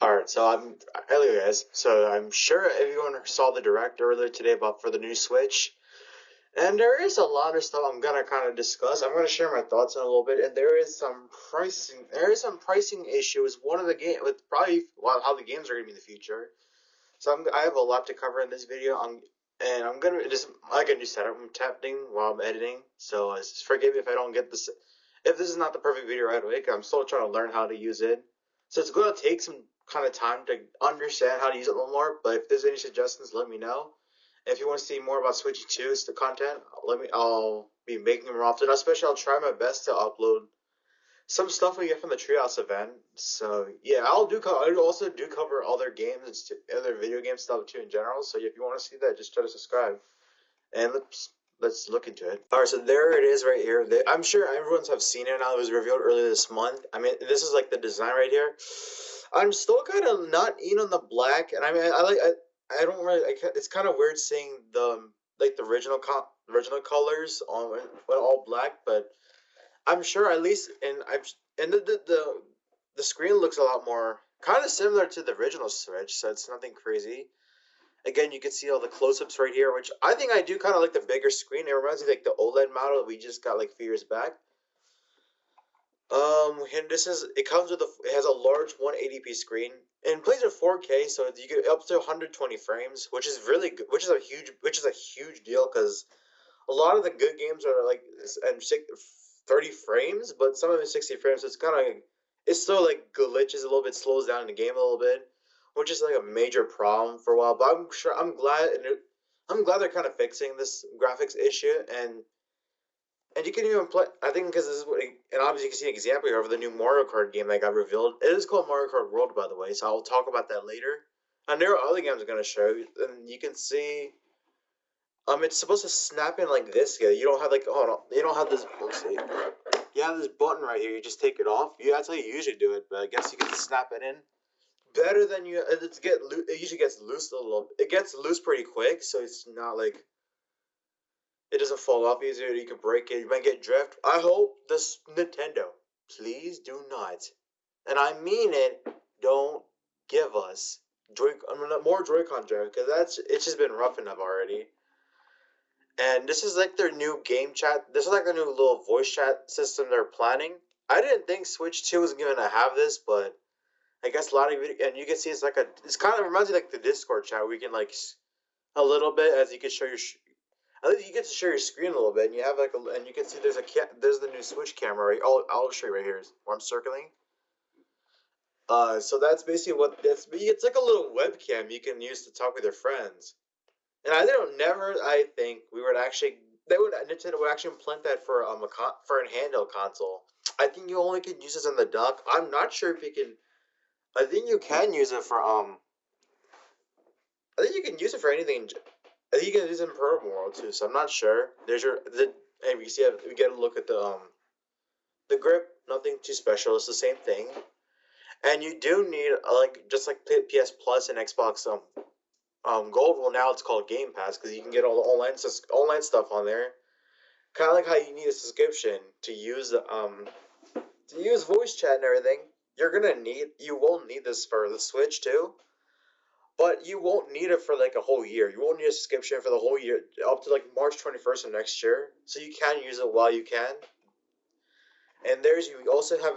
Alright, hello guys. So I'm sure everyone saw the direct earlier today about for the new Switch. And there is a lot of stuff I'm gonna kind of discuss. I'm gonna share my thoughts in a little bit, and there is some pricing issues. One of the game with probably how the games are gonna be in the future. I have a lot to cover in this video. I'm gonna just like a new setup I'm tapping while I'm editing. So just forgive me if I don't get this. If this is not the perfect video right away, 'cause I'm still trying to learn how to use it. So it's gonna take some kind of time to understand how to use it a little more. But if there's any suggestions, let me know. If you want to see more about Switch 2's the content, I'll be making them more often. Especially, I'll try my best to upload some stuff we get from the Treehouse event. So yeah, I also do cover other games and other video game stuff too in general. So if you want to see that, just try to subscribe and let's look into it. All right, so there it is right here. I'm sure everyone's have seen it now. It was revealed earlier this month. I mean, this is like the design right here. I'm still kind of not in on the black, and I mean, I don't really. It's kind of weird seeing the original colors on when all black, but I'm sure at least and the screen looks a lot more kind of similar to the original Switch, so it's nothing crazy. Again, you can see all the close-ups right here, which I think I do kind of like the bigger screen. It reminds me like the OLED model that we just got like a few years back. And it has a large 180p screen and plays at 4K, so you get up to 120 frames, which is really good, which is a huge deal because a lot of the good games are like and 30 frames, but some of them 60 frames. So it's still like glitches a little bit, slows down the game a little bit, which is like a major problem for a while. But I'm glad they're kind of fixing this graphics issue, and you can even play. I think because this is and obviously you can see an example here of the new Mario Kart game that got revealed. It is called Mario Kart World, by the way, so I'll talk about that later. And there are other games I'm going to show you, and you can see it's supposed to snap in like this. Yeah, you don't have like hold on, you don't have this. Let's see. You have this button right here. You just take it off. That's how you usually do it, but I guess you can snap it in better than you. It usually gets loose a little. It gets loose pretty quick, so it's not like it doesn't fall off easier. You can break it. You might get drift. I hope this Nintendo, please do not, and I mean it. Don't give us more Joy-Con drift because it's just been rough enough already. And this is like their new game chat. This is like their new little voice chat system they're planning. I didn't think Switch 2 was going to have this, but I guess a lot of it, and you can see it's kind of reminds me like the Discord chat where you can like a little bit as you can show at least you get to share your screen a little bit, and you have and you can see there's the new Switch camera right. I'll show you right here where I'm circling. So that's basically it's like a little webcam you can use to talk with your friends. And I think we would actually Nintendo would actually implement that for for a handheld console. I think you only can use this on the dock. I'm not sure if you can. I think you can use it for I think you can use it for anything. I think you can use it in Purple World too. So I'm not sure. Hey, we get a look at the grip. Nothing too special. It's the same thing. And you do need just like PS Plus and Xbox Gold. Well, now it's called Game Pass because you can get all the online stuff on there. Kind of like how you need a subscription to use voice chat and everything. You will need this for the Switch too, but you won't need it for like a whole year. You won't need a subscription for the whole year up to like March 21st of next year. So you can use it while you can. And you also have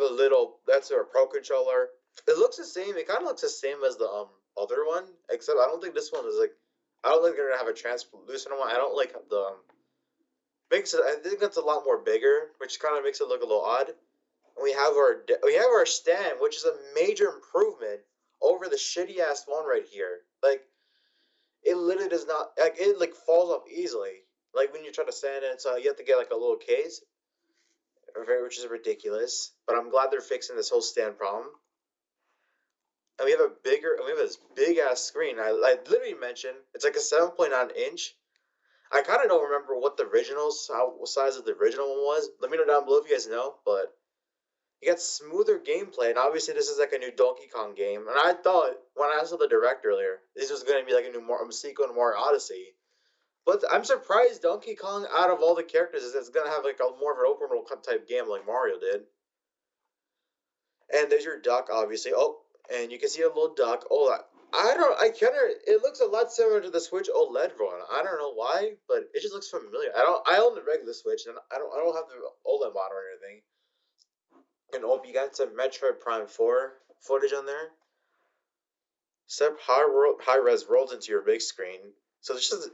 that's a Pro controller. It looks the same. It kind of looks the same as the other one, except I don't think this one is like. I don't think they're gonna have a translucent one. I don't like the makes it. I think that's a lot more bigger, which kind of makes it look a little odd. And we have our stand, which is a major improvement over the shitty ass one right here. Like it literally does not like it like falls off easily. Like when you try to stand it, so you have to get like a little case, which is ridiculous. But I'm glad they're fixing this whole stand problem. And we have this big ass screen. I literally mentioned it's like a 7.9 inch. I kind of don't remember what size of the original one was. Let me know down below if you guys know. But you got smoother gameplay, and obviously this is like a new Donkey Kong game. And I thought when I saw the direct earlier, this was going to be like a new sequel to Mario Odyssey. But I'm surprised Donkey Kong, out of all the characters, is going to have like a more of an open world type game like Mario did. And there's your duck, obviously. Oh, and you can see a little duck. Oh, it looks a lot similar to the Switch OLED one. I don't know why, but it just looks familiar. I own the regular Switch, and I don't have the OLED model or anything. And oh, you got some Metroid Prime 4 footage on there. Step high res rolls into your big screen. So it's just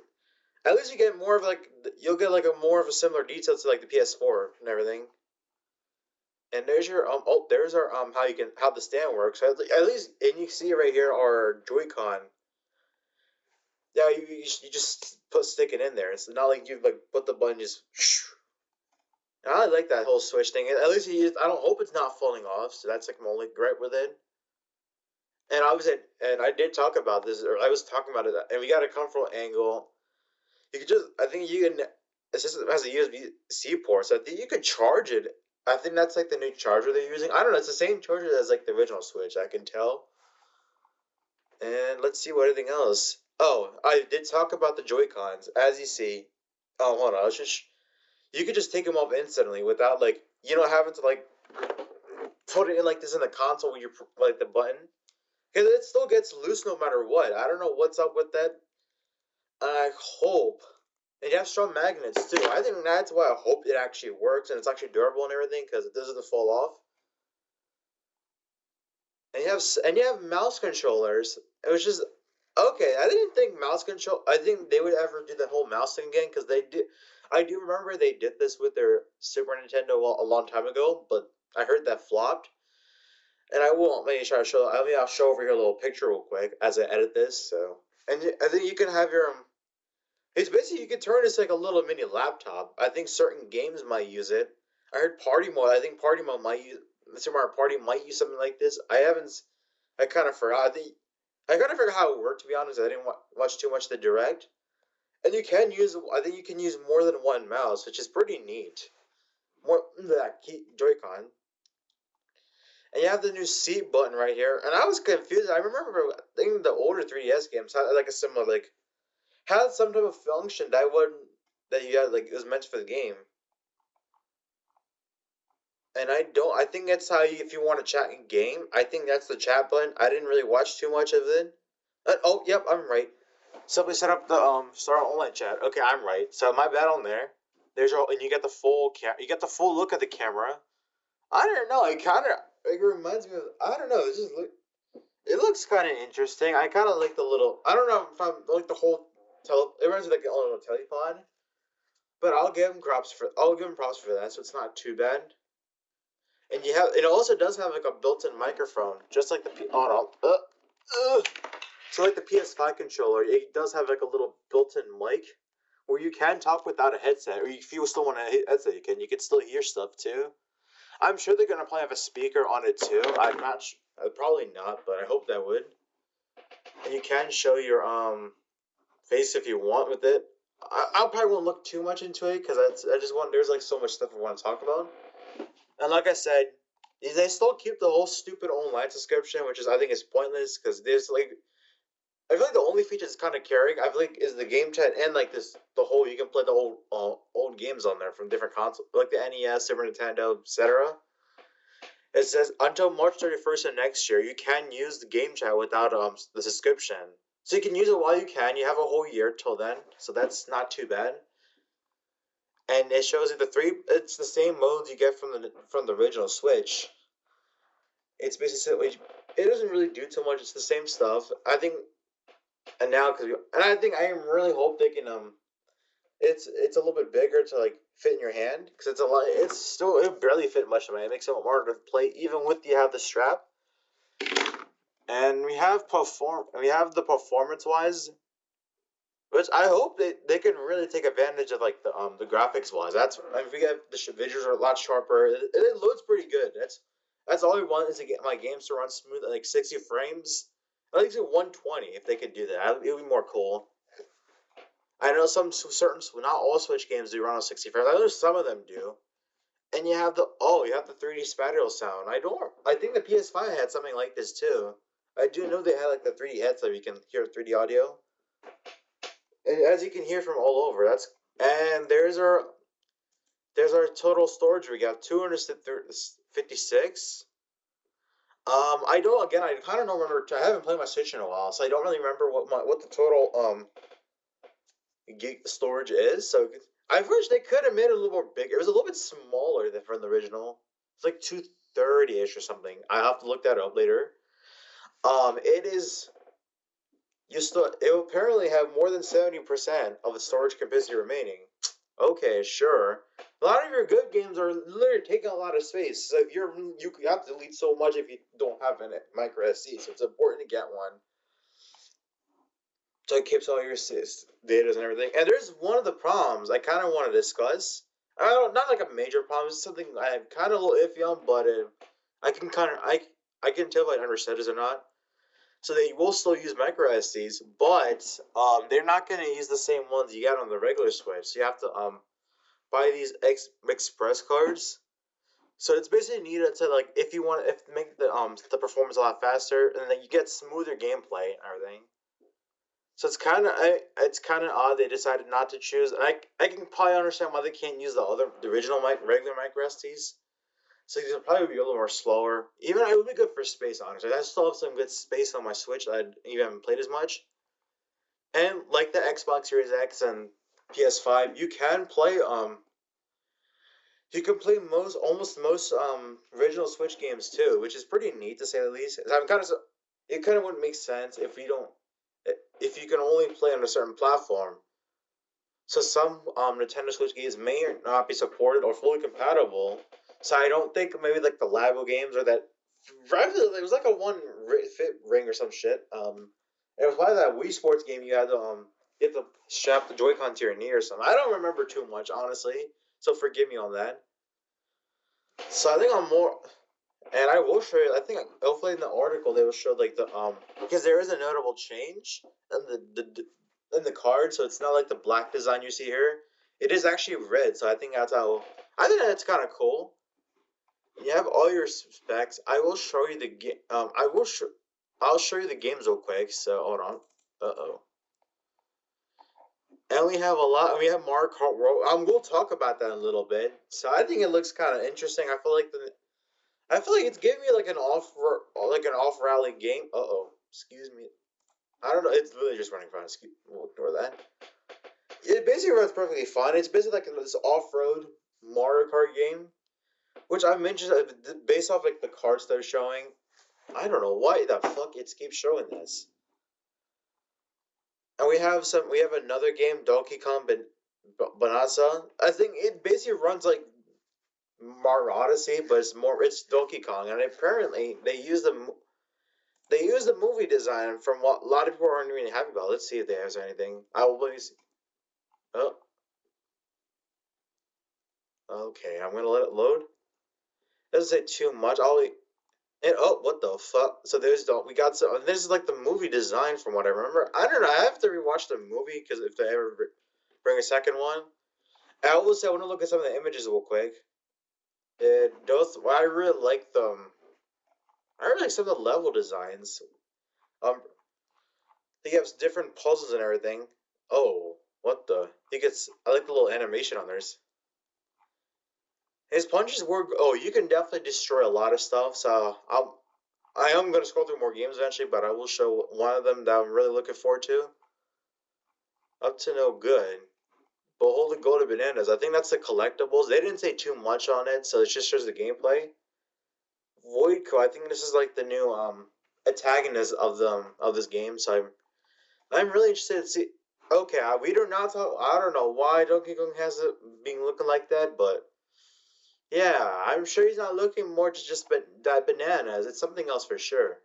at least you get more of like you'll get like a more of a similar detail to like the PS4 and everything. And there's your there's our how the stand works. At least and you see right here our Joy-Con. Yeah, you just stick it in there. It's not like you like put the button just. I like that whole switch thing. At least I don't hope it's not falling off. So that's like my only gripe with it. And I did talk about this, or I was talking about it, and we got a comfortable angle. You could just, I think you can. It has a USB C port, so I think you could charge it. I think that's like the new charger they're using. I don't know. It's the same charger as like the original Switch. I can tell. And let's see what anything else. Oh, I did talk about the Joy Cons. As you see, oh hold on, let's just. You could just take them off instantly without like having to like put it in like this in the console when you like the button. Because it still gets loose no matter what. I don't know what's up with that. I hope. And you have strong magnets too. I think that's why I hope it actually works and it's actually durable and everything because it doesn't fall off. And you have mouse controllers. It was just okay. I didn't think mouse control. I think they would ever do the whole mouse thing again because they did. I do remember they did this with their Super Nintendo a long time ago, but I heard that flopped. And I will maybe try to show. I'll show over here a little picture real quick as I edit this. So, and I think you can have your. It's basically you can turn this like a little mini laptop. I think certain games might use it. I heard Party Mode. I think Party Mode might use. Super Mario Party might use something like this. I haven't. I kind of forgot. I kind of forgot how it worked. To be honest, I didn't watch too much of the direct. And you can use. I think you can use more than one mouse, which is pretty neat. More that Joy-Con. And you have the new C button right here. And I was confused. I remember I think the older 3DS games had like a similar like had some type of function that you had like it was meant for the game. And I think that's how if you want to chat in game, I think that's the chat button. I didn't really watch too much of it. Oh, yep, I'm right. Simply set up the start online chat. Okay, I'm right. So my bad on there. There's your and you get the full look at the camera. I don't know. It reminds me of I don't know. It looks kind of interesting. I kind of like the little. I don't know if I'm like the whole It reminds me like a little telepod. But I'll give him props for that. So it's not too bad. And it also does have like a built-in microphone, just like the oh no, so like the PS5 controller, it does have like a little built-in mic where you can talk without a headset, or if you still want a headset, you can still hear stuff too. I'm sure they're gonna probably have a speaker on it too. I'm not, probably not, but I hope that would. And you can show your face if you want with it. I probably won't look too much into it because I just want there's like so much stuff I want to talk about. And like I said, they still keep the whole stupid online subscription, which is I think is pointless because there's like I feel like the only feature that's kind of carrying I feel like is the game chat and like the whole you can play the old games on there from different consoles like the NES, Super Nintendo, etc. It says until March 31st of next year, you can use the game chat without the subscription. So you can use it while you can. You have a whole year till then, so that's not too bad. And it shows you it's the same modes you get from the original Switch. It's basically it doesn't really do too much. It's the same stuff. I think, and now I think I really hope they can it's a little bit bigger to like fit in your hand because it's a lot. It barely fit much of it. It makes it harder to play even with you have the strap. And we have the performance wise, which I hope they can really take advantage of like the graphics wise. We get the visuals are a lot sharper. It loads pretty good. That's all we want is to get my games to run smooth at like 60 frames. At least 120 if they could do that. It would be more cool. I know not all Switch games do run on 60 frames. I know some of them do. And you have the 3D spatial sound. I think the PS5 had something like this too. I do know they had like the 3D headset you can hear 3D audio. And as you can hear from all over, there's our total storage. We got 256. I don't. Again, I kind of don't remember. I haven't played my Switch in a while, so I don't really remember what the total gig storage is. So I wish they could have made it a little more big. It was a little bit smaller than from the original. It's like 230 ish or something. I have to look that up later. It is. You still. It will apparently have more than 70% of the storage capacity remaining. Okay, sure. A lot of your good games are literally taking a lot of space. So if you have to delete so much if you don't have a micro SD. So it's important to get one. So it keeps all your data and everything. And there's one of the problems I kind of want to discuss. I don't, not like a major problem. It's something I'm kind of a little iffy on, but I can kind of I can tell if I understood this or not. So they will still use micro SDs, but they're not going to use the same ones you get on the regular Switch. So you have to buy these express cards. So it's basically needed to like if you want if make the performance a lot faster, and then you get smoother gameplay and everything. So it's kind of odd they decided not to choose. I can probably understand why they can't use the original regular micro SDs. So these will probably be a little more slower. Even it would be good for space, honestly. I still have some good space on my Switch that I even haven't played as much. And like the Xbox Series X and PS5, you can play almost most original Switch games too, which is pretty neat to say the least. I'm kind of it kind of wouldn't make sense if you can only play on a certain platform. So some Nintendo Switch games may not be supported or fully compatible. So I don't think maybe like the Labo games or that. There was like a one fit ring or some shit. It was probably that Wii Sports game you had to strap the Joy-Con to your knee or something. I don't remember too much honestly, so forgive me on that. So I think I'm more, and I will show you. I think hopefully in the article they will show like the because there is a notable change in in the card, so it's not like the black design you see here. It is actually red, so I think that's how. I think that's kind of cool. You have all your specs. I will show you the game. I'll show you the games real quick. So hold on. Uh-oh. And we have a lot. We have Mario Kart World. We'll talk about that in a little bit. So I think it looks kind of interesting. I feel like it's giving me like an off rally game. Uh-oh. Excuse me. I don't know. It's literally just running fine. We'll ignore that. It basically runs perfectly fine. It's basically like this off-road Mario Kart game, which I mentioned based off like the cards they're showing. I don't know why the fuck it keeps showing this. And we have another game, Donkey Kong Bonanza. I think it basically runs like Mario Odyssey, but it's Donkey Kong, and apparently they use the movie design from what a lot of people aren't really happy about. Let's see if they have anything. I will please. Oh, okay. I'm gonna let it load. Doesn't say too much. And oh, what the fuck? So we got some. This is like the movie design from what I remember. I don't know. I have to rewatch the movie because if they ever bring a second one, I will say I want to look at some of the images real quick. It does. I really like them. I really like some of the level designs. Um, he has different puzzles and everything. Oh, what the? He gets. I like the little animation on theirs. His punches work. Oh, you can definitely destroy a lot of stuff. So I am gonna scroll through more games eventually, but I will show one of them that I'm really looking forward to. Up to no good. Behold the Golden Bananas. I think that's the collectibles. They didn't say too much on it, so it just shows the gameplay. Voidco. I think this is like the new antagonist of this game. So I'm really interested to see. Okay, we do not talk. I don't know why Donkey Kong has it being looking like that, but yeah, I'm sure he's not looking more to just that bananas. It's something else for sure.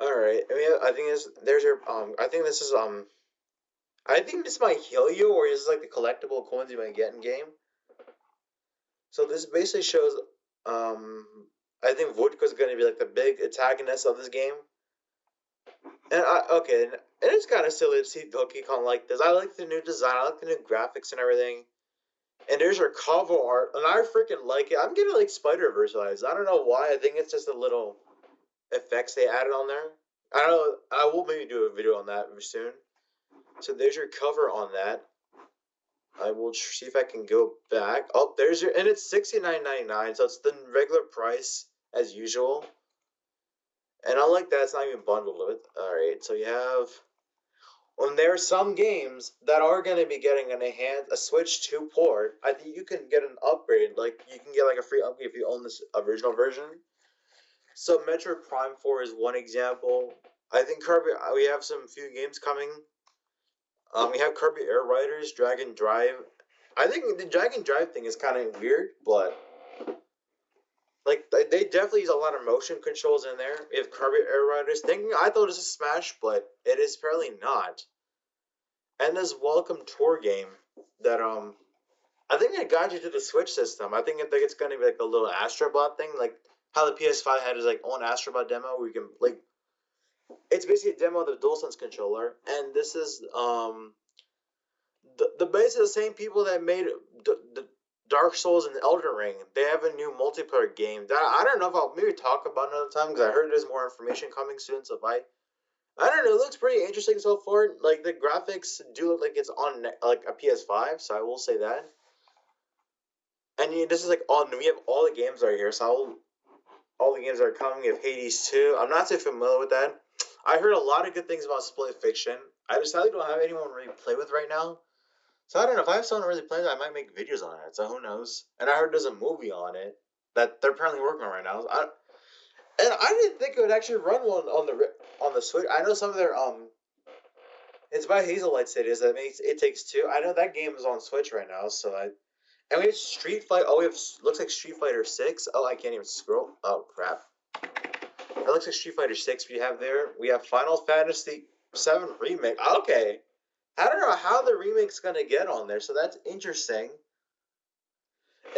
All right. I mean, I think there's your I think this is I think this might heal you, or is like the collectible coins you might get in game. So this basically shows um I think Vodka is going to be like the big antagonist of this game. And okay, and it is kind of silly to see Donkey Kong like this. I like the new design. I like the new graphics and everything. And there's your cover art, and I freaking like it. I'm getting like Spider Verse vibes. I don't know why. I think it's just a little effects they added on there. I don't know. I will maybe do a video on that soon. So there's your cover on that. I will see if I can go back. Oh, there's your, and it's $69.99, so it's the regular price. as usual. And unlike that, it's not even bundled with. Alright, so you have. When there are some games that are going to be getting a Switch 2 port, I think you can get an upgrade. Like, you can get like a free upgrade if you own this original version. So, Metroid Prime 4 is one example. I think Kirby, we have some few games coming. We have Kirby Air Riders, Dragon Drive. I think the Dragon Drive thing is kind of weird, but like they definitely use a lot of motion controls in there. We have Kirby Air Riders. Thinking I thought it was a Smash, but it is fairly not. And this Welcome Tour game that I think it got you to the Switch system. I think it's gonna be like a little Astrobot thing, like how the PS5 had its like own Astrobot demo where you can like it's basically a demo of the DualSense controller, and this is the base of the same people that made the Dark Souls and Elden Ring. They have a new multiplayer game that I don't know if I'll maybe talk about another time because I heard there's more information coming soon. So if I don't know, it looks pretty interesting so far. Like the graphics do look like it's on like a PS5, so I will say that. And this is like all we have all the games right here, so all the games that are coming. We have Hades 2. I'm not too familiar with that. I heard a lot of good things about Split Fiction. I just sadly don't have anyone really play with right now. So I don't know if I have someone really play with it, I might make videos on it. So who knows? And I heard there's a movie on it that they're apparently working on right now. And I didn't think it would actually run one on the Switch. I know some of their it's by Hazelight Studios. That makes It Takes Two. I know that game is on Switch right now. And we have Street Fighter. Oh, we have looks like Street Fighter 6. Oh, I can't even scroll. Oh crap! It looks like Street Fighter 6. We have there. We have Final Fantasy 7 remake. Okay, I don't know how the remake's gonna get on there. So that's interesting.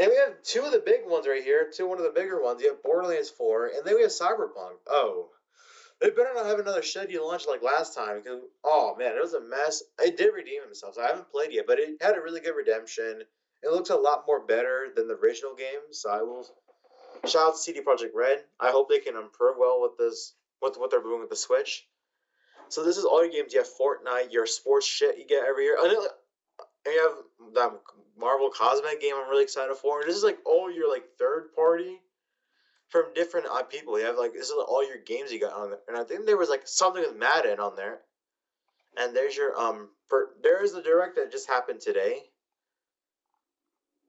And we have two of the big ones right here. One of the bigger ones. You have Borderlands 4, and then we have Cyberpunk. Oh, they better not have another scheduled launch like last time. Because oh man, it was a mess. It did redeem itself. So I haven't played yet, but it had a really good redemption. It looks a lot more better than the original game. So I will shout out to CD Projekt Red. I hope they can improve well with this, with what they're doing with the Switch. So this is all your games. You have Fortnite, your sports shit you get every year. And you have that Marvel Cosmic game I'm really excited for. This is like all your like third party from different people. You have like this is all your games you got on there. And I think there was like something with Madden on there. And there's your there's the direct that just happened today.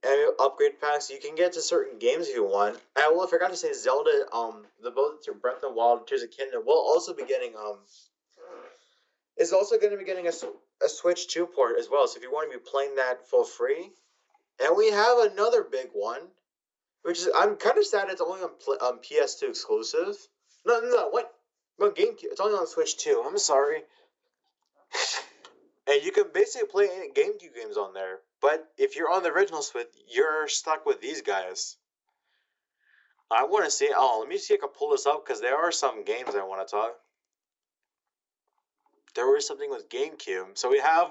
And upgrade packs, you can get to certain games if you want. And well, I forgot to say Zelda, the both to Breath of the Wild, Tears of the Kingdom will also be getting is also going to be getting a Switch 2 port as well. So if you want to be playing that for free, and we have another big one, which is I'm kind of sad it's only on PS2 exclusive. No, what? No, GameCube. It's only on Switch 2. I'm sorry. And you can basically play any GameCube games on there. But if you're on the original Switch, you're stuck with these guys. I want to see. Oh, let me see if I can pull this up because there are some games I want to talk. There was something with GameCube. So we have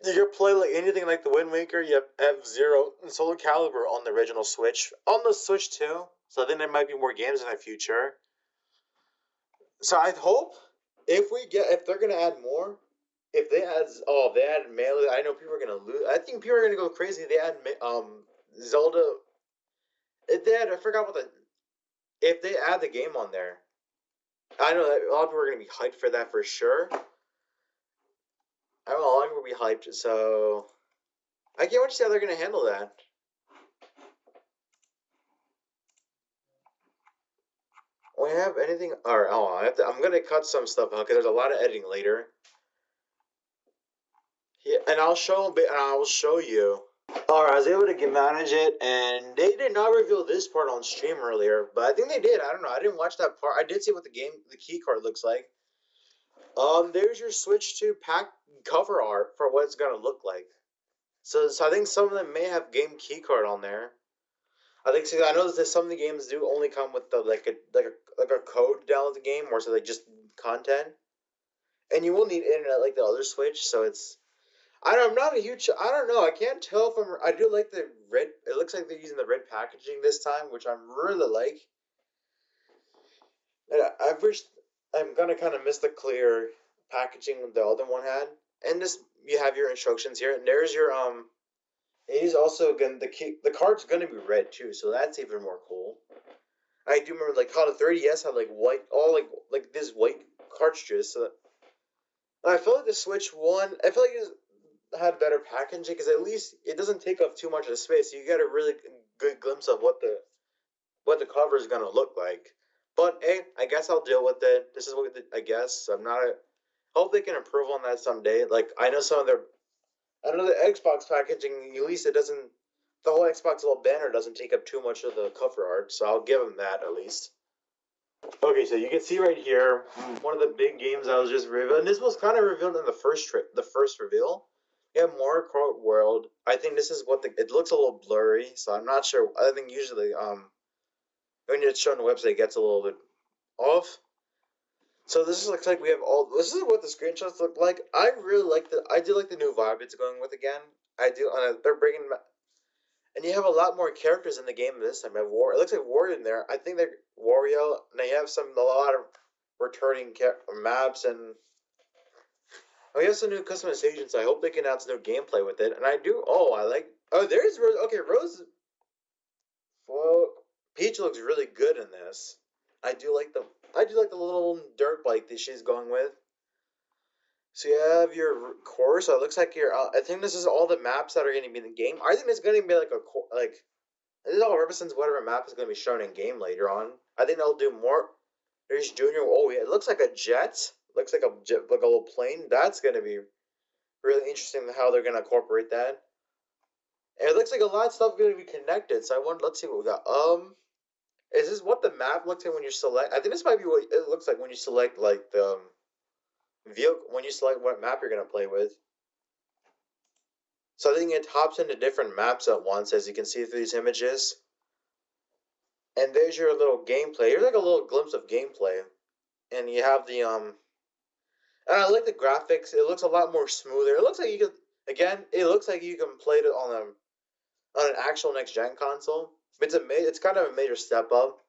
you can play like anything like the Wind Waker. You have F-Zero and Soul Calibur on the original Switch. On the Switch too. So I think there might be more games in the future. So I hope if they're gonna add more, if they add Melee, I know people are gonna lose. I think people are gonna go crazy. They add Zelda. If they add, I forgot what if they add the game on there. I know that a lot of people are gonna be hyped for that for sure. I know a lot of people will be hyped, so I can't wait to see how they're gonna handle that. We have anything? All right, I'm gonna cut some stuff out because there's a lot of editing later. Yeah, and I'll show a bit, and I will show you. All right, I was able to manage it, and they did not reveal this part on stream earlier, but I think they did. I don't know. I didn't watch that part. I did see what the key card looks like. There's your Switch 2 pack cover art for what it's gonna look like. So I think some of them may have game key card on there. I know that some of the games do only come with the like a code to download the game, or so like just content. And you will need internet like the other Switch, so it's I'm not a huge. I don't know. I can't tell if I do like the red. It looks like they're using the red packaging this time, which I'm really like. And I wish I'm gonna kind of miss the clear packaging the other one had. And this you have your instructions here, and there's your And he's also gonna the card's gonna be red too, so that's even more cool. I do remember like Call of 30s had like white, all like this white cartridges. So I feel like the Switch One, I feel like it had better packaging because at least it doesn't take up too much of the space. So you get a really good glimpse of what the cover is gonna look like. But hey, I guess I'll deal with it. This is what I guess. I'm not. Hope they can improve on that someday. Like I know some of their, I know the Xbox packaging. At least it doesn't. The whole Xbox little banner doesn't take up too much of the cover art, so I'll give them that at least. Okay, so you can see right here one of the big games I was just revealed, and this was kind of revealed in the first reveal. Yeah, Mario Kart World. I think this is what it looks a little blurry, so I'm not sure. I think usually when it's shown on the website, it gets a little bit off. So this looks like we have all. This is what the screenshots look like. I really like the. I do like the new vibe it's going with again. I do. They're bringing, and you have a lot more characters in the game this time. You have War. It looks like Wario in there. I think they're Wario. And they have a lot of returning maps, and we have some new customizations. I hope they can add some new gameplay with it. And I do. Oh, I like. Oh, there's Rose. Okay, Rose. Well, Peach looks really good in this. I do like the. I do like the little dirt bike that she's going with. So you have your course. So it looks like you're. I think this is all the maps that are going to be in the game. I think it's going to be like like. This all represents whatever map is going to be shown in game later on. I think they'll do more. There's Junior. Oh yeah, it looks like a jet. Looks like a jet, like a little plane. That's going to be really interesting how they're going to incorporate that. And it looks like a lot of stuff is going to be connected. So I want. Let's see what we got. Is this what the map looks like when you select? I think this might be what it looks like when you select like the vehicle. When you select what map you're going to play with. So I think it hops into different maps at once, as you can see through these images. And there's your little gameplay. Here's like a little glimpse of gameplay. And you have the and I like the graphics. It looks a lot more smoother. It looks like you can again, it looks like you can play it on an actual next gen console. It's kind of a major step up.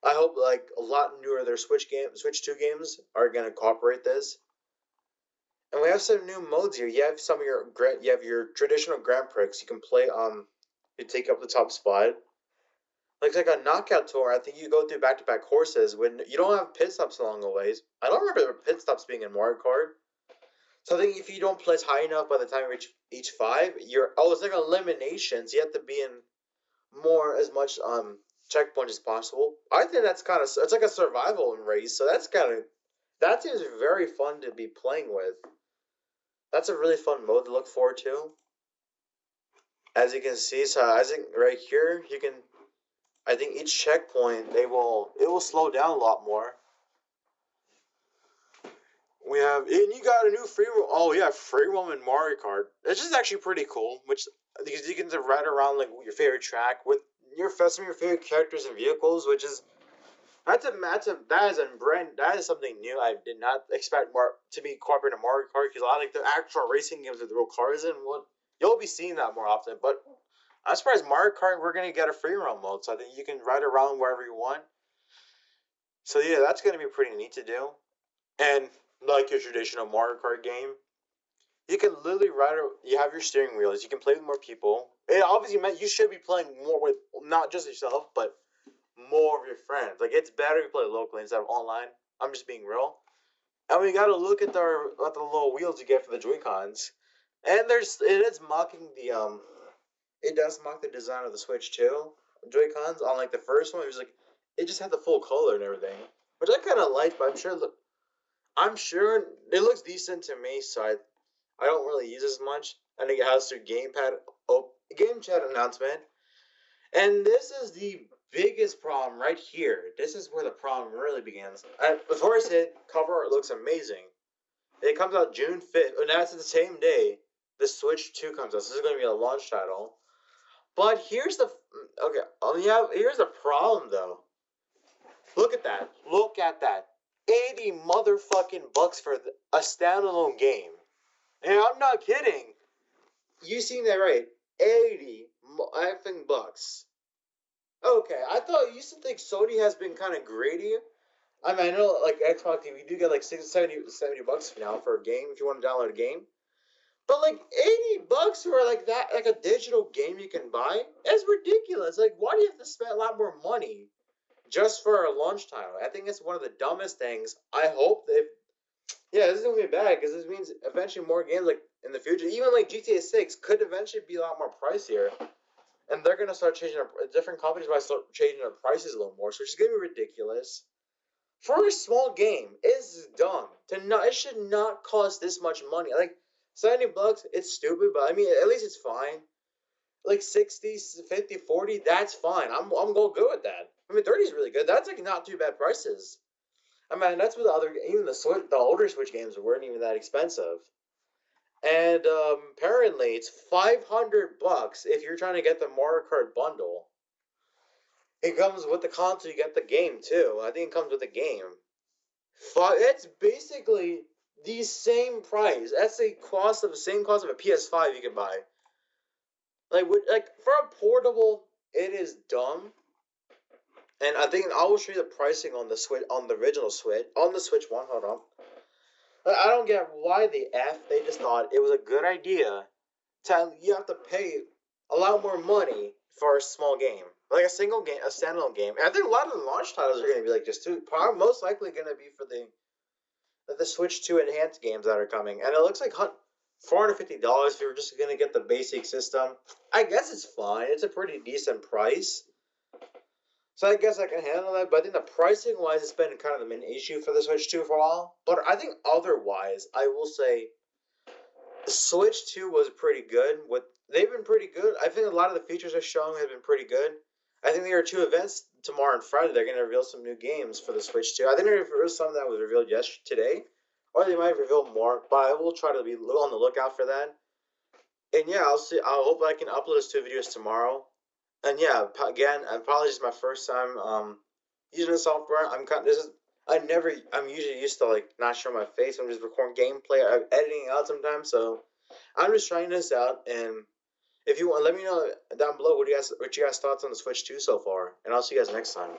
I hope like a lot newer their Switch 2 games are gonna incorporate this. And we have some new modes here. You have some of you have your traditional Grand Prix. You can play you take up the top spot. Looks like a knockout tour. I think you go through back to back courses when you don't have pit stops along the ways. I don't remember pit stops being in Mario Kart. So I think if you don't place high enough by the time you reach each five, you're it's like eliminations. You have to be in more as much checkpoints as possible. I think that's kind of it's like a survival race. So that seems very fun to be playing with. That's a really fun mode to look forward to. As you can see, so I think right here you can. I think each checkpoint it will slow down a lot more. We have and you got a new free roam. Oh yeah, free roam in Mario Kart. This is actually pretty cool. Which because you can ride around like your favorite track with some of your favorite characters and vehicles, which is that is something new. I did not expect to be incorporated in Mario Kart because a lot of like the actual racing games with real cars in what you'll be seeing that more often. But I'm surprised Mario Kart we're gonna get a free roam mode, so I think you can ride around wherever you want. So yeah, that's gonna be pretty neat to do. And like your traditional Mario Kart game, you can literally ride. You have your steering wheels. You can play with more people. It obviously meant you should be playing more with not just yourself, but more of your friends. Like it's better if you play locally instead of online. I'm just being real. And we gotta look at the little wheels you get for the Joy Cons. And it is mocking the it does mock the design of the Switch too. Joy Cons on like the first one, it was like it just had the full color and everything, which I kind of liked. But I'm sure it looks decent to me. So I don't really use as much. I think it has their game chat announcement. And this is the biggest problem right here. This is where the problem really begins. Before I say cover art looks amazing. It comes out June 5th, and that's the same day the Switch 2 comes out. So this is going to be a launch title. But here's the here's the problem though. Look at that. Look at that. 80 motherfucking bucks for a standalone game. And I'm not kidding. You seen that right? 80 effing bucks. Okay, I thought you used to think Sony has been kind of greedy. I mean, I know like Xbox, you do get like 70 bucks now for a game if you want to download a game. But like $80 for like that, like a digital game you can buy, is ridiculous. Like, why do you have to spend a lot more money just for a launch title? I think it's one of the dumbest things. I hope that, yeah, this is gonna be bad because this means eventually more games like in the future, even like GTA 6, could eventually be a lot more pricier, and they're gonna start changing. Different companies might start changing their prices a little more, so it's gonna be ridiculous. For a small game, it's dumb to not. It should not cost this much money. Like $70, it's stupid, but I mean, at least it's fine. Like 60, 50, 40, that's fine. I'm going good with that. I mean, 30 is really good. That's like not too bad prices. I mean, that's what the other, even the older Switch games weren't even that expensive. And apparently, it's $500 if you're trying to get the Mario Kart bundle. It comes with the console. You get the game too. I think it comes with the game. It's basically the same price. That's the same cost of a PS5 you can buy. Like for a portable, it is dumb. And I think I will show you the pricing on the Switch, on the original Switch, on the Switch One. Hold on. I don't get why the F they just thought it was a good idea to you have to pay a lot more money for a small game, like a single game, a standalone game. And I think a lot of the launch titles are going to be like just two. Probably most likely going to be for the Switch 2 enhanced games that are coming, and it looks like $450 if you're just gonna get the basic system. I guess it's fine. It's a pretty decent price, so I guess I can handle that. But I think the pricing wise, it's been kind of the main issue for the Switch 2 for a while. But I think otherwise, I will say the Switch 2 was pretty good. They've been pretty good. I think a lot of the features they're showing have been pretty good. I think there are two events tomorrow and Friday. They're going to reveal some new games for the Switch 2. I think there was some that was revealed yesterday, or they might reveal more. But I will try to be on the lookout for that. And yeah, I'll see. I hope I can upload those two videos tomorrow. And yeah, again, apologies, my first time using the software. I'm kind. This is. I never. I'm usually used to like not showing my face. I'm just recording gameplay. I'm editing out sometimes. So I'm just trying this out. And if you want, let me know down below what you guys thoughts on the Switch 2 so far. And I'll see you guys next time.